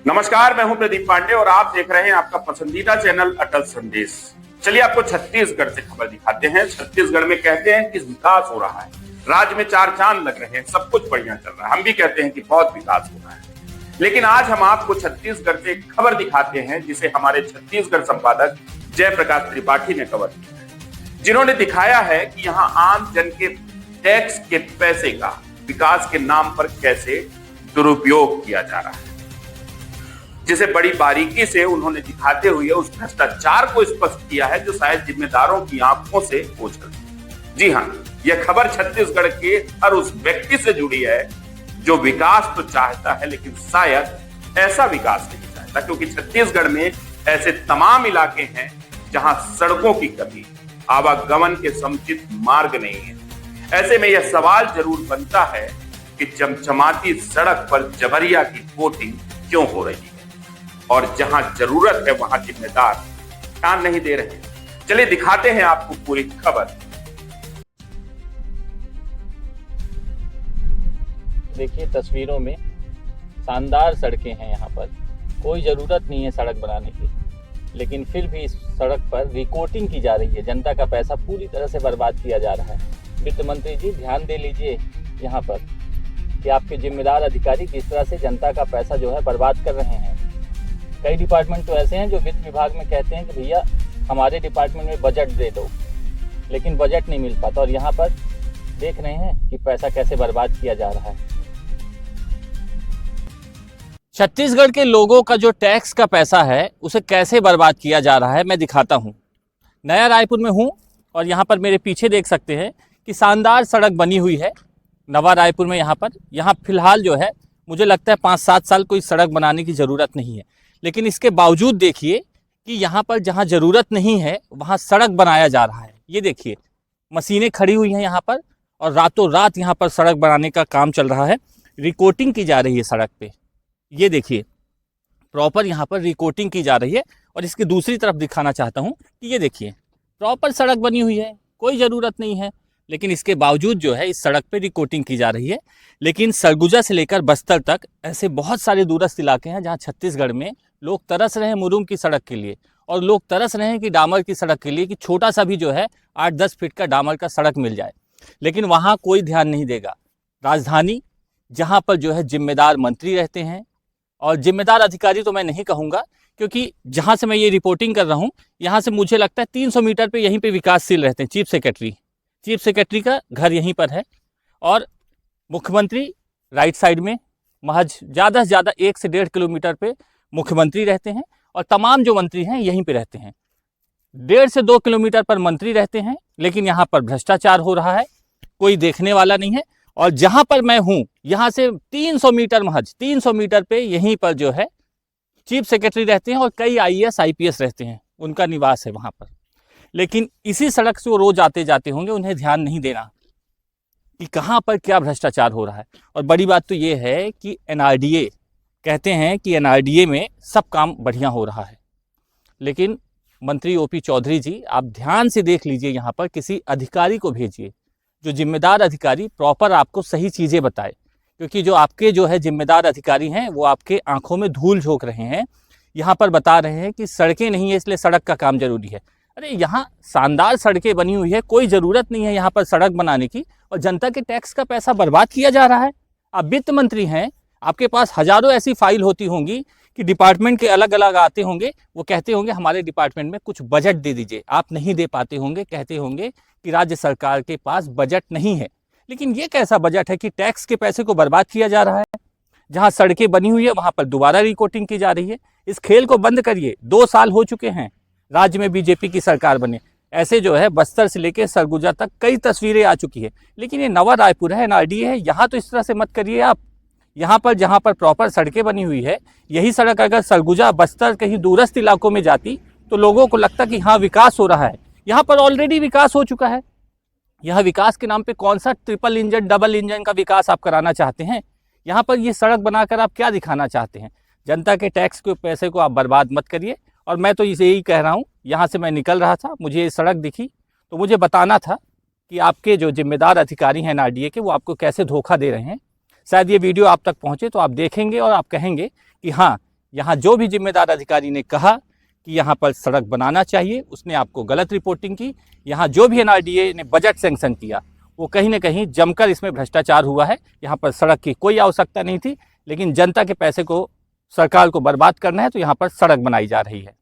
नमस्कार, मैं हूं प्रदीप पांडे और आप देख रहे हैं आपका पसंदीदा चैनल अटल संदेश। चलिए आपको छत्तीसगढ़ से खबर दिखाते हैं। छत्तीसगढ़ में कहते हैं कि विकास हो रहा है, राज्य में चार चांद लग रहे हैं, सब कुछ बढ़िया चल रहा है। हम भी कहते हैं कि बहुत विकास हो रहा है, लेकिन आज हम आपको छत्तीसगढ़ से एक खबर दिखाते हैं जिसे हमारे छत्तीसगढ़ संपादक जयप्रकाश त्रिपाठी ने कवर किया है, जिन्होंने दिखाया है कि यहाँ आम जन के टैक्स के पैसे का विकास के नाम पर कैसे दुरुपयोग किया जा रहा है, जिसे बड़ी बारीकी से उन्होंने दिखाते हुए उस भ्रष्टाचार को स्पष्ट किया है जो शायद जिम्मेदारों की आंखों से ओझल। जी हां, यह खबर छत्तीसगढ़ के हर उस व्यक्ति से जुड़ी है जो विकास तो चाहता है लेकिन शायद ऐसा विकास नहीं चाहता, क्योंकि छत्तीसगढ़ में ऐसे तमाम इलाके हैं जहां सड़कों की कमी, आवागमन के समुचित मार्ग नहीं है। ऐसे में यह सवाल जरूर बनता है कि चमचमाती सड़क पर जबरिया की वोटिंग क्यों हो रही है, और जहां जरूरत है वहां जिम्मेदार ध्यान नहीं दे रहे। चलिए दिखाते हैं आपको पूरी खबर। देखिए तस्वीरों में शानदार सड़कें हैं। यहाँ पर कोई ज़रूरत नहीं है सड़क बनाने की, लेकिन फिर भी इस सड़क पर रिकोटिंग की जा रही है। जनता का पैसा पूरी तरह से बर्बाद किया जा रहा है। वित्त मंत्री जी, ध्यान दे लीजिए यहाँ पर कि आपके जिम्मेदार अधिकारी किस तरह से जनता का पैसा जो है बर्बाद कर रहे हैं। कई डिपार्टमेंट तो ऐसे हैं जो वित्त विभाग में कहते हैं कि भैया हमारे डिपार्टमेंट में बजट दे दो, लेकिन बजट नहीं मिल पाता, और यहाँ पर देख रहे हैं कि पैसा कैसे बर्बाद किया जा रहा है। छत्तीसगढ़ के लोगों का जो टैक्स का पैसा है उसे कैसे बर्बाद किया जा रहा है मैं दिखाता हूँ। नया रायपुर में हूँ और यहाँ पर मेरे पीछे देख सकते हैं कि शानदार सड़क बनी हुई है नवा रायपुर में। यहाँ फिलहाल जो है मुझे लगता है 5-7 साल कोई सड़क बनाने की ज़रूरत नहीं है, लेकिन इसके बावजूद देखिए कि यहाँ पर जहाँ ज़रूरत नहीं है वहाँ सड़क बनाया जा रहा है। ये देखिए मशीनें खड़ी हुई हैं यहाँ पर, और रातों रात यहाँ पर सड़क बनाने का काम चल रहा है। रिकोटिंग की जा रही है सड़क पे। ये देखिए प्रॉपर यहाँ पर रिकोटिंग की जा रही है। और इसकी दूसरी तरफ दिखाना चाहता हूँ कि ये देखिए प्रॉपर सड़क बनी हुई है, कोई ज़रूरत नहीं है, लेकिन इसके बावजूद जो है इस सड़क पे रिकोटिंग की जा रही है। लेकिन सरगुजा से लेकर बस्तर तक ऐसे बहुत सारे दूरस्थ इलाके हैं जहाँ छत्तीसगढ़ में लोग तरस रहे हैं मुरुम की सड़क के लिए, और लोग तरस रहे हैं कि डामर की सड़क के लिए, कि छोटा सा भी जो है 8-10 फीट का डामर का सड़क मिल जाए, लेकिन वहाँ कोई ध्यान नहीं देगा। राजधानी जहाँ पर जो है जिम्मेदार मंत्री रहते हैं, और जिम्मेदार अधिकारी तो मैं नहीं कहूँगा, क्योंकि जहाँ से मैं ये रिपोर्टिंग कर रहा हूँ यहाँ से मुझे लगता है 300 मीटर पर यहीं पर विकासशील रहते हैं। चीफ सेक्रेटरी का घर यहीं पर है, और मुख्यमंत्री राइट साइड में महज ज़्यादा से ज़्यादा 1 से 1.5 किलोमीटर पे मुख्यमंत्री रहते हैं, और तमाम जो मंत्री हैं यहीं पे रहते हैं। 1.5 से 2 किलोमीटर पर मंत्री रहते हैं, लेकिन यहाँ पर भ्रष्टाचार हो रहा है, कोई देखने वाला नहीं है। और जहाँ पर मैं हूँ यहाँ से 300 मीटर, महज 300 मीटर पे यहीं पर जो है चीफ सेक्रेटरी रहते हैं, और कई IAS IPS रहते हैं, उनका निवास है वहाँ पर। लेकिन इसी सड़क से वो रोज आते जाते होंगे, उन्हें ध्यान नहीं देना कि कहाँ पर क्या भ्रष्टाचार हो रहा है। और बड़ी बात तो ये है कि NRDA कहते हैं कि NRDA में सब काम बढ़िया हो रहा है, लेकिन मंत्री OP चौधरी जी, आप ध्यान से देख लीजिए, यहाँ पर किसी अधिकारी को भेजिए जो जिम्मेदार अधिकारी प्रॉपर आपको सही चीज़ें बताए, क्योंकि जो आपके जो है जिम्मेदार अधिकारी हैं वो आपके आंखों में धूल झोंक रहे हैं। यहाँ पर बता रहे हैं कि सड़कें नहीं है इसलिए सड़क का काम जरूरी है। अरे यहाँ शानदार सड़कें बनी हुई है, कोई ज़रूरत नहीं है यहाँ पर सड़क बनाने की, और जनता के टैक्स का पैसा बर्बाद किया जा रहा है। आप वित्त मंत्री हैं, आपके पास हज़ारों ऐसी फाइल होती होंगी कि डिपार्टमेंट के अलग अलग आते होंगे, वो कहते होंगे हमारे डिपार्टमेंट में कुछ बजट दे दीजिए, आप नहीं दे पाते होंगे, कहते होंगे कि राज्य सरकार के पास बजट नहीं है। लेकिन ये कैसा बजट है कि टैक्स के पैसे को बर्बाद किया जा रहा है? जहाँ सड़कें बनी हुई है वहाँ पर दोबारा रिकोटिंग की जा रही है। इस खेल को बंद करिए। 2 साल हो चुके हैं राज्य में BJP की सरकार बने, ऐसे जो है बस्तर से लेकर सरगुजा तक कई तस्वीरें आ चुकी है, लेकिन ये नवा रायपुर है, NRDA है, यहाँ तो इस तरह से मत करिए आप। यहाँ पर जहाँ पर प्रॉपर सड़कें बनी हुई है, यही सड़क अगर सरगुजा बस्तर कहीं दूरस्थ इलाकों में जाती तो लोगों को लगता कि हाँ विकास हो रहा है। यहाँ पर ऑलरेडी विकास हो चुका है। यह विकास के नाम पे कौन सा ट्रिपल इंजन डबल इंजन का विकास आप कराना चाहते हैं? यहाँ पर ये सड़क बनाकर आप क्या दिखाना चाहते हैं? जनता के टैक्स के पैसे को आप बर्बाद मत करिए। और मैं तो इसे यही कह रहा हूँ, यहाँ से मैं निकल रहा था, मुझे ये सड़क दिखी तो मुझे बताना था कि आपके जो जिम्मेदार अधिकारी हैं NRDA के, वो आपको कैसे धोखा दे रहे हैं। शायद ये वीडियो आप तक पहुँचे तो आप देखेंगे और आप कहेंगे कि हाँ, यहाँ जो भी जिम्मेदार अधिकारी ने कहा कि यहाँ पर सड़क बनाना चाहिए, उसने आपको गलत रिपोर्टिंग की। यहाँ जो भी NRDA ने बजट सैंक्शन किया वो कहीं ना कहीं जमकर इसमें भ्रष्टाचार हुआ है। यहाँ पर सड़क की कोई आवश्यकता नहीं थी, लेकिन जनता के पैसे को, सरकार को बर्बाद करना है तो यहाँ पर सड़क बनाई जा रही है।